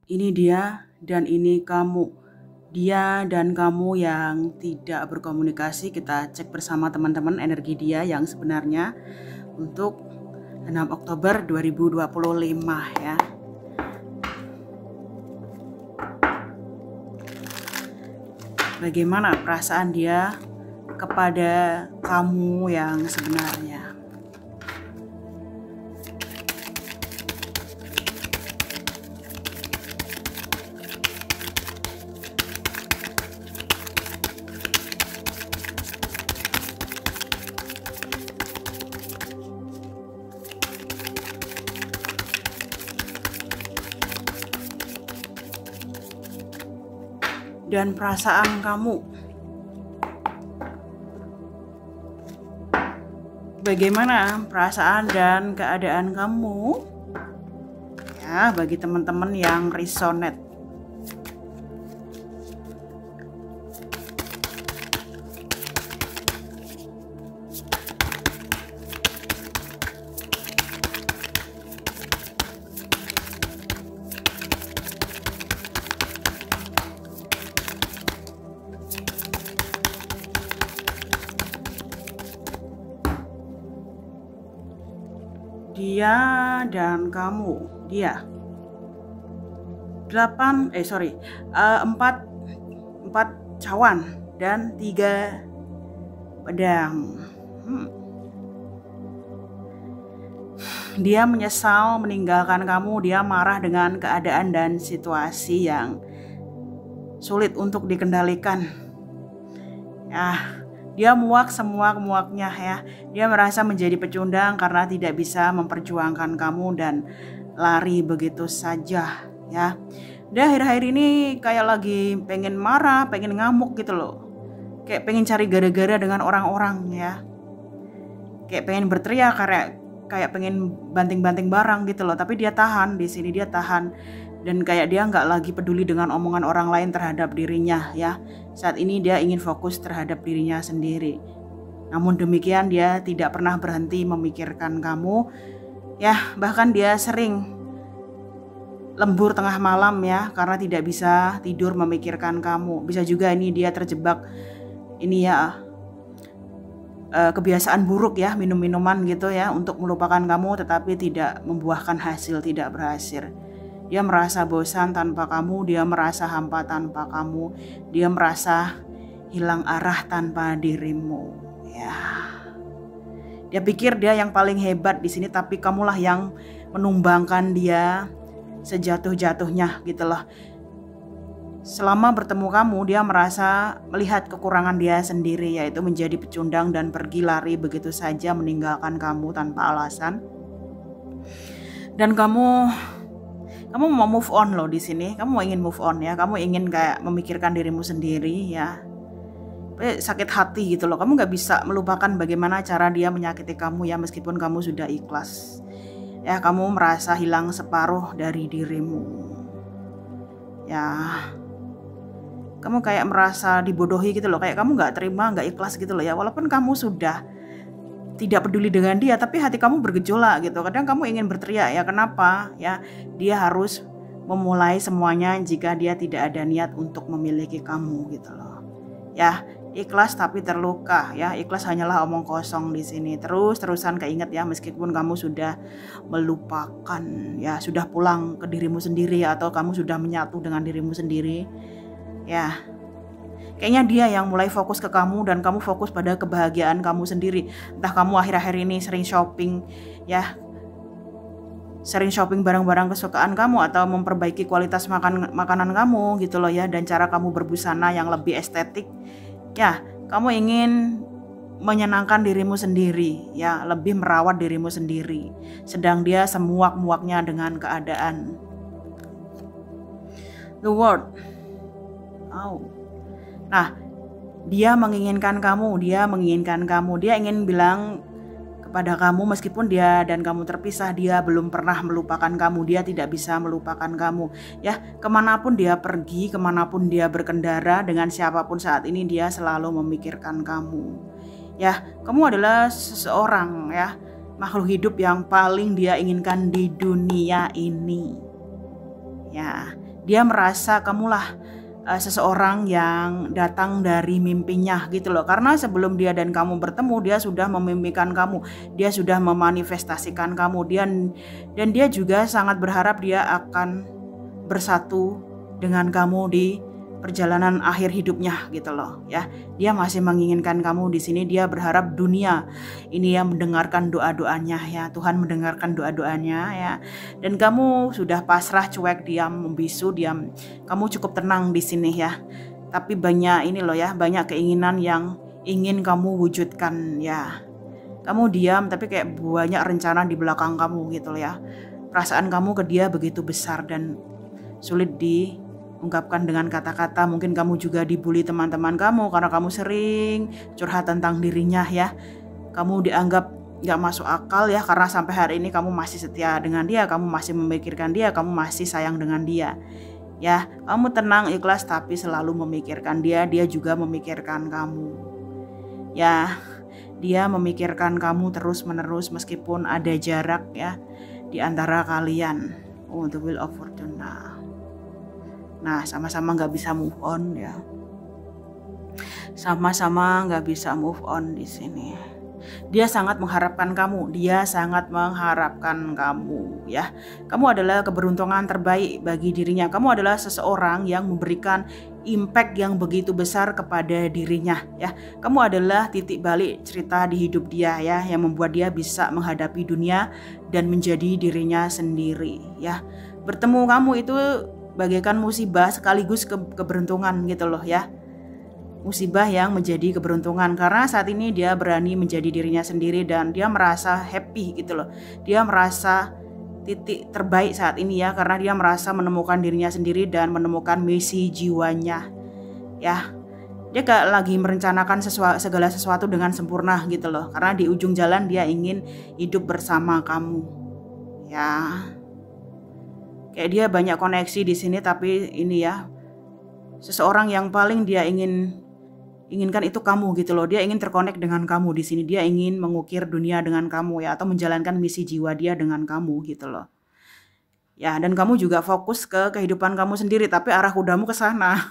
Ini dia dan ini kamu. Dia dan kamu yang tidak berkomunikasi, kita cek bersama teman-teman energi dia yang sebenarnya untuk 6 Oktober 2025 ya. Bagaimana perasaan dia kepada kamu yang sebenarnya? Dan perasaan kamu, bagaimana perasaan dan keadaan kamu ya bagi teman-teman yang resonate. Dia dan kamu, dia 4 cawan dan 3 pedang. Dia menyesal meninggalkan kamu, dia marah dengan keadaan dan situasi yang sulit untuk dikendalikan. Dia muak semua muaknya ya. Dia merasa menjadi pecundang karena tidak bisa memperjuangkan kamu dan lari begitu saja ya. Dia akhir-akhir ini kayak lagi pengen marah, pengen ngamuk gitu loh. Kayak pengen cari gara-gara dengan orang-orang ya. Kayak pengen berteriak, kayak pengen banting-banting barang gitu loh. Tapi dia tahan di sini, dia tahan. Dan kayak dia nggak lagi peduli dengan omongan orang lain terhadap dirinya ya. Saat ini dia ingin fokus terhadap dirinya sendiri. Namun demikian dia tidak pernah berhenti memikirkan kamu ya. Bahkan dia sering lembur tengah malam ya karena tidak bisa tidur memikirkan kamu. Bisa juga ini dia terjebak ini ya kebiasaan buruk ya, minum-minuman gitu ya untuk melupakan kamu, tetapi tidak membuahkan hasil, tidak berhasil. Dia merasa bosan tanpa kamu, dia merasa hampa tanpa kamu, dia merasa hilang arah tanpa dirimu ya. Dia pikir dia yang paling hebat di sini, tapi kamulah yang menumbangkan dia sejatuh-jatuhnya gitu loh. Selama bertemu kamu, dia merasa melihat kekurangan dia sendiri, yaitu menjadi pecundang dan pergi lari begitu saja meninggalkan kamu tanpa alasan. Dan kamu mau move on loh di sini. Kamu mau ingin move on ya. Kamu ingin kayak memikirkan dirimu sendiri ya. Sakit hati gitu loh. Kamu nggak bisa melupakan bagaimana cara dia menyakiti kamu ya, meskipun kamu sudah ikhlas. Ya, kamu merasa hilang separuh dari dirimu. Ya, kamu kayak merasa dibodohi gitu loh. Kayak kamu nggak terima, nggak ikhlas gitu loh ya. Walaupun kamu sudah tidak peduli dengan dia, tapi hati kamu bergejolak gitu. Kadang kamu ingin berteriak ya, kenapa ya dia harus memulai semuanya jika dia tidak ada niat untuk memiliki kamu gitu loh. Ya, ikhlas tapi terluka ya. Ikhlas hanyalah omong kosong di sini. Terus-terusan keinget ya, meskipun kamu sudah melupakan ya, sudah pulang ke dirimu sendiri atau kamu sudah menyatu dengan dirimu sendiri. Ya. Kayaknya dia yang mulai fokus ke kamu dan kamu fokus pada kebahagiaan kamu sendiri. Entah kamu akhir-akhir ini sering shopping ya, sering shopping barang-barang kesukaan kamu atau memperbaiki kualitas makanan kamu gitu loh ya, dan cara kamu berbusana yang lebih estetik ya. Kamu ingin menyenangkan dirimu sendiri ya, lebih merawat dirimu sendiri, sedang dia semuak-muaknya dengan keadaan. The World. Nah, dia menginginkan kamu, dia ingin bilang kepada kamu, meskipun dia dan kamu terpisah, dia belum pernah melupakan kamu, dia tidak bisa melupakan kamu ya. Kemanapun dia pergi, kemanapun dia berkendara, dengan siapapun saat ini, dia selalu memikirkan kamu ya. Kamu adalah seseorang ya, makhluk hidup yang paling dia inginkan di dunia ini Ya, dia merasa kamulah seseorang yang datang dari mimpinya gitu loh. Karena sebelum dia dan kamu bertemu, dia sudah memimpikan kamu, dia sudah memanifestasikan kamu, dan dia juga sangat berharap dia akan bersatu dengan kamu di perjalanan akhir hidupnya gitu loh ya. Dia masih menginginkan kamu di sini, dia berharap dunia ini ya mendengarkan doa-doanya ya. Tuhan mendengarkan doa-doanya ya. Dan kamu sudah pasrah, cuek, diam, membisu, diam. Kamu cukup tenang di sini ya. Tapi banyak ini loh ya, banyak keinginan yang ingin kamu wujudkan ya. Kamu diam tapi kayak banyak rencana di belakang kamu gitu loh ya. Perasaan kamu ke dia begitu besar dan sulit diungkapkan dengan kata-kata. Mungkin kamu juga dibully teman-teman kamu karena kamu sering curhat tentang dirinya ya. Kamu dianggap gak masuk akal ya, karena sampai hari ini kamu masih setia dengan dia, kamu masih memikirkan dia, kamu masih sayang dengan dia ya. Kamu tenang, ikhlas, tapi selalu memikirkan dia, dia juga memikirkan kamu ya. Dia memikirkan kamu terus menerus meskipun ada jarak ya di antara kalian. Oh, the wheel of fortune. Nah, sama-sama gak bisa move on ya. Sama-sama gak bisa move on di sini. Dia sangat mengharapkan kamu, dia sangat mengharapkan kamu ya. Kamu adalah keberuntungan terbaik bagi dirinya. Kamu adalah seseorang yang memberikan impact yang begitu besar kepada dirinya ya. Kamu adalah titik balik cerita di hidup dia ya, yang membuat dia bisa menghadapi dunia dan menjadi dirinya sendiri ya. Bertemu kamu itu bagaikan musibah sekaligus keberuntungan gitu loh ya. Musibah yang menjadi keberuntungan karena saat ini dia berani menjadi dirinya sendiri dan dia merasa happy gitu loh. Dia merasa titik terbaik saat ini ya, karena dia merasa menemukan dirinya sendiri dan menemukan misi jiwanya ya. Dia gak lagi merencanakan segala sesuatu dengan sempurna gitu loh, karena di ujung jalan dia ingin hidup bersama kamu ya. Kayak dia banyak koneksi di sini, tapi ini ya, seseorang yang paling dia inginkan itu kamu gitu loh. Dia ingin terkonek dengan kamu di sini. Dia ingin mengukir dunia dengan kamu ya, atau menjalankan misi jiwa dia dengan kamu gitu loh. Ya, dan kamu juga fokus ke kehidupan kamu sendiri, tapi arah kudamu ke sana.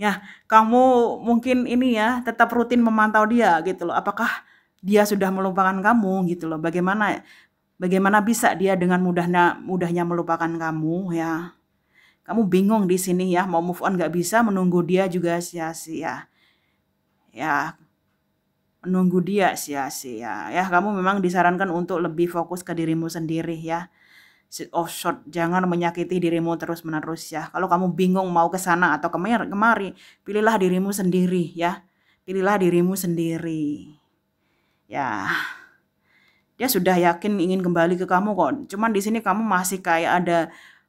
Ya, kamu mungkin ini ya, tetap rutin memantau dia gitu loh. Apakah dia sudah melupakan kamu gitu loh. Bagaimana bisa dia dengan mudahnya melupakan kamu ya. Kamu bingung di sini ya, mau move on gak bisa, menunggu dia juga sia-sia. Ya, menunggu dia sia-sia. Ya, kamu memang disarankan untuk lebih fokus ke dirimu sendiri ya. Short, jangan menyakiti dirimu terus-menerus ya. Kalau kamu bingung mau ke sana atau kemari, pilihlah dirimu sendiri ya. Pilihlah dirimu sendiri. Ya. Dia sudah yakin ingin kembali ke kamu kok. Cuman di sini kamu masih kayak ada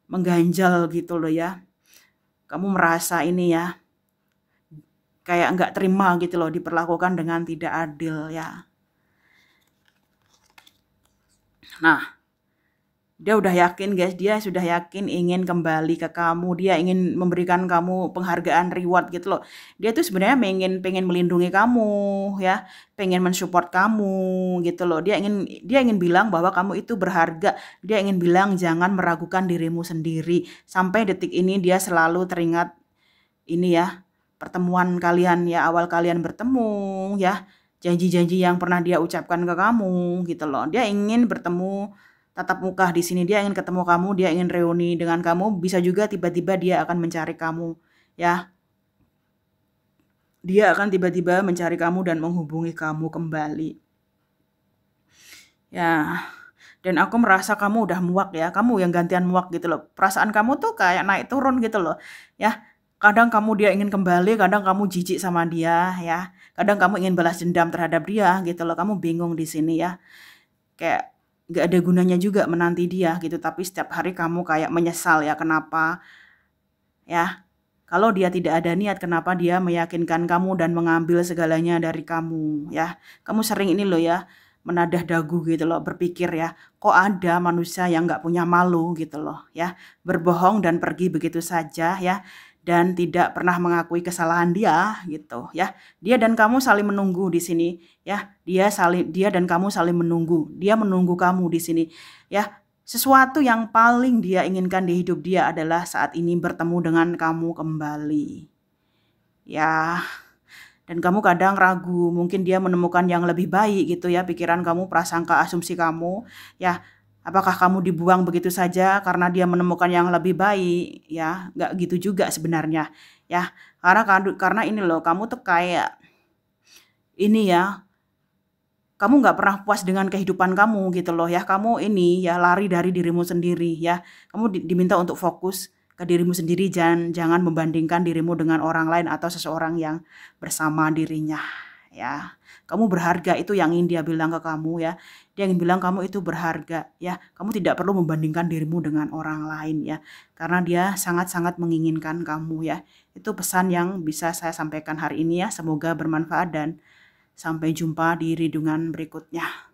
mengganjal gitu loh ya. Kamu merasa ini ya, kayak nggak terima gitu loh, diperlakukan dengan tidak adil ya. Nah, dia udah yakin guys, dia sudah yakin ingin kembali ke kamu, dia ingin memberikan kamu penghargaan, reward gitu loh. Dia tuh sebenarnya pengen melindungi kamu ya, pengen mensupport kamu gitu loh. Dia ingin bilang bahwa kamu itu berharga. Dia ingin bilang jangan meragukan dirimu sendiri. Sampai detik ini dia selalu teringat ini ya, pertemuan kalian ya, awal kalian bertemu ya, janji-janji yang pernah dia ucapkan ke kamu gitu loh. Dia ingin bertemu tatap muka di sini, dia ingin ketemu kamu, dia ingin reuni dengan kamu. Bisa juga tiba-tiba dia akan mencari kamu ya. Dia akan tiba-tiba mencari kamu dan menghubungi kamu kembali ya. Dan aku merasa kamu udah muak ya, kamu yang gantian muak gitu loh. Perasaan kamu tuh kayak naik turun gitu loh ya. Kadang kamu dia ingin kembali, kadang kamu jijik sama dia ya. Kadang kamu ingin balas dendam terhadap dia gitu loh. Kamu bingung di sini ya. Kayak gak ada gunanya juga menanti dia gitu, tapi setiap hari kamu kayak menyesal ya, kenapa ya, kalau dia tidak ada niat, kenapa dia meyakinkan kamu dan mengambil segalanya dari kamu ya. Kamu sering ini loh ya, menadah dagu gitu loh, berpikir ya, kok ada manusia yang gak punya malu gitu loh ya, berbohong dan pergi begitu saja ya, dan tidak pernah mengakui kesalahan dia gitu ya. Dia dan kamu saling menunggu di sini ya. Dia dan kamu saling menunggu. Dia menunggu kamu di sini ya. Sesuatu yang paling dia inginkan di hidup dia adalah saat ini bertemu dengan kamu kembali. Ya, dan kamu kadang ragu, mungkin dia menemukan yang lebih baik gitu ya, pikiran kamu, prasangka, asumsi kamu, ya, apakah kamu dibuang begitu saja karena dia menemukan yang lebih baik? Ya, nggak gitu juga sebenarnya, ya. Karena ini loh, kamu tuh kayak ini ya, kamu nggak pernah puas dengan kehidupan kamu gitu loh ya. Kamu ini ya lari dari dirimu sendiri ya. Kamu diminta untuk fokus ke dirimu sendiri, jangan membandingkan dirimu dengan orang lain atau seseorang yang bersama dirinya ya. Kamu berharga, itu yang ingin dia bilang ke kamu ya. Dia ingin bilang kamu itu berharga ya. Kamu tidak perlu membandingkan dirimu dengan orang lain ya. Karena dia sangat-sangat menginginkan kamu ya. Itu pesan yang bisa saya sampaikan hari ini ya. Semoga bermanfaat dan sampai jumpa di readingan berikutnya.